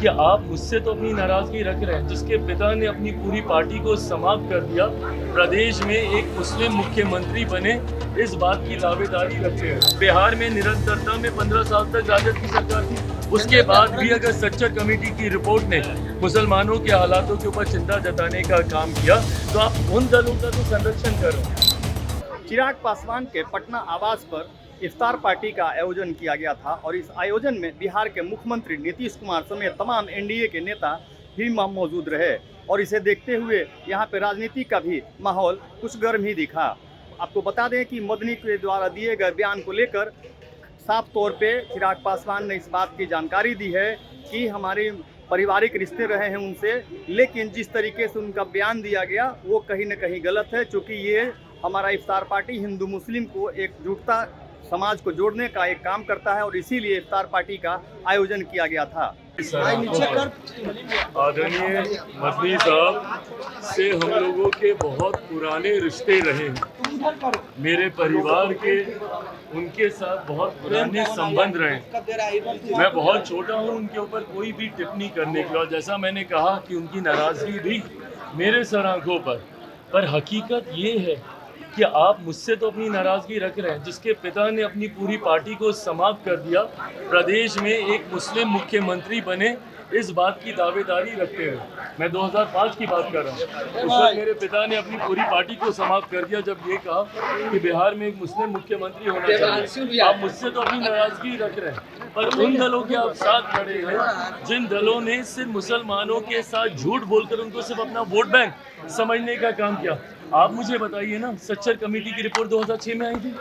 कि आप मुझसे तो अपनी नाराजगी रख रहे हैं, जिसके पिता ने अपनी पूरी पार्टी को समाप्त कर दिया, प्रदेश में एक मुस्लिम मुख्यमंत्री बने, इस बात की दावेदारी रखते हैं। बिहार में निरंतरता में 15 साल तक राजद की सरकार थी, उसके बाद भी अगर सच्चर कमेटी की रिपोर्ट ने मुसलमानों के हालातों के ऊपर चिंता जताने का काम किया, तो आप उन दलों का तो संरक्षण कर रहे हैं। चिराग पासवान के पटना आवास पर इफ्तार पार्टी का आयोजन किया गया था और इस आयोजन में बिहार के मुख्यमंत्री नीतीश कुमार समेत तमाम एनडीए के नेता भी मौजूद रहे और इसे देखते हुए यहाँ पे राजनीति का भी माहौल कुछ गर्म ही दिखा। आपको बता दें कि मदनी के द्वारा दिए गए बयान को लेकर साफ तौर पे चिराग पासवान ने इस बात की जानकारी दी है कि हमारे पारिवारिक रिश्ते रहे हैं उनसे, लेकिन जिस तरीके से उनका बयान दिया गया वो कहीं न कहीं गलत है, क्योंकि ये हमारा इफ्तार पार्टी हिंदू मुस्लिम को एकजुटता समाज को जोड़ने का एक काम करता है और इसीलिए इफ्तार पार्टी का आयोजन किया गया था। आदरणीय मदनी साहब से हम लोगों के बहुत पुराने रिश्ते रहे हैं, मेरे परिवार के उनके साथ बहुत पुराने संबंध रहे। मैं बहुत छोटा हूं उनके ऊपर कोई भी टिप्पणी करने के लिए, और जैसा मैंने कहा कि उनकी नाराजगी भी मेरे सर आंखों पर हकीकत ये है कि आप मुझसे तो अपनी नाराजगी रख रहे हैं, जिसके पिता ने अपनी पूरी पार्टी को समाप्त कर दिया, प्रदेश में एक मुस्लिम मुख्यमंत्री बने, इस बात की दावेदारी रखते हुए। मैं 2005 की बात कर रहा हूँ। उस वक्त मेरे पिता ने अपनी पूरी पार्टी को समाप्त कर दिया जब ये कहा कि बिहार में एक मुस्लिम मुख्यमंत्री होना चाहिए। आप मुझसे तो अपनी नाराजगी रख रहे हैं, पर उन दलों के आप साथ खड़े हैं जिन दलों ने सिर्फ मुसलमानों के साथ झूठ बोलकर उनको सिर्फ अपना वोट बैंक समझने का काम किया। आप मुझे बताइए ना, सच्चर कमेटी की रिपोर्ट 2006 में आई थी।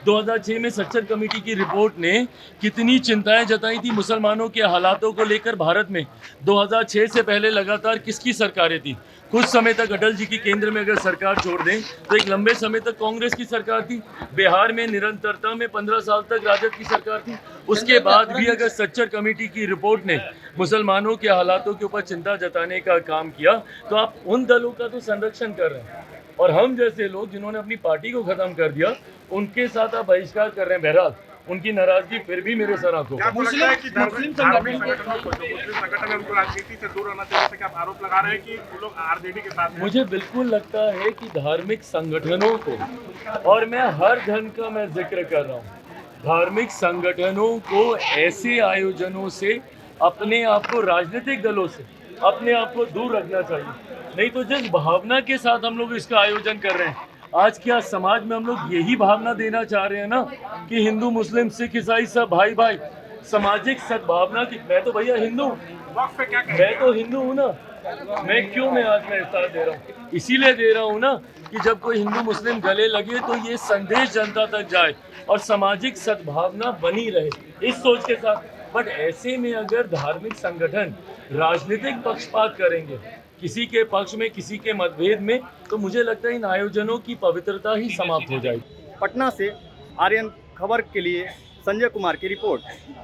2006 में सच्चर कमेटी की रिपोर्ट ने कितनी चिंताएं जताई थी मुसलमानों के हालातों को लेकर भारत में। 2006 से पहले लगातार किसकी सरकारें थी? कुछ समय तक अटल जी की केंद्र में अगर सरकार छोड़ दें तो एक लंबे समय तक कांग्रेस की सरकार थी। बिहार में निरंतरता में 15 साल तक राजद की सरकार थी, उसके बाद भी अगर सच्चर कमेटी की रिपोर्ट ने मुसलमानों के हालातों के ऊपर चिंता जताने का काम किया, तो आप उन दलों का तो संरक्षण कर रहे हैं, और हम जैसे लोग जिन्होंने अपनी पार्टी को खत्म कर दिया उनके साथ आप बहिष्कार कर रहे हैं। बहरहाल उनकी नाराजगी फिर भी मेरे सर आंखों पर। मुस्लिम संगठन उनको राजनीति से दूर रहना चाहिए, जैसे आप आरोप लगा रहे हैं कि वो लोग आरजेडी के साथ हैं। मुझे बिल्कुल लगता है कि धार्मिक संगठनों को, और मैं हर धर्म का मैं जिक्र कर रहा हूँ, धार्मिक संगठनों को ऐसे आयोजनों से अपने आप को, राजनीतिक दलों से अपने आप को दूर रखना चाहिए। नहीं तो जिस भावना के साथ हम लोग इसका आयोजन कर रहे हैं, आज क्या समाज में हम लोग यही भावना देना चाह रहे हैं ना कि हिंदू मुस्लिम सिख ईसाई सब भाई भाई, सामाजिक सद्भावना की। मैं तो भैया हिंदू, मैं तो हिंदू हूँ ना, मैं क्यों मैं आज में इफ्तार दे रहा हूँ? इसीलिए दे रहा हूँ ना कि जब कोई हिंदू मुस्लिम गले लगे तो ये संदेश जनता तक जाए और सामाजिक सद्भावना बनी रहे, इस सोच के साथ। बट ऐसे में अगर धार्मिक संगठन राजनीतिक पक्षपात करेंगे किसी के पक्ष में, किसी के मतभेद में, तो मुझे लगता है इन आयोजनों की पवित्रता ही समाप्त हो जाएगी। पटना से आर्यन खबर के लिए संजय कुमार की रिपोर्ट।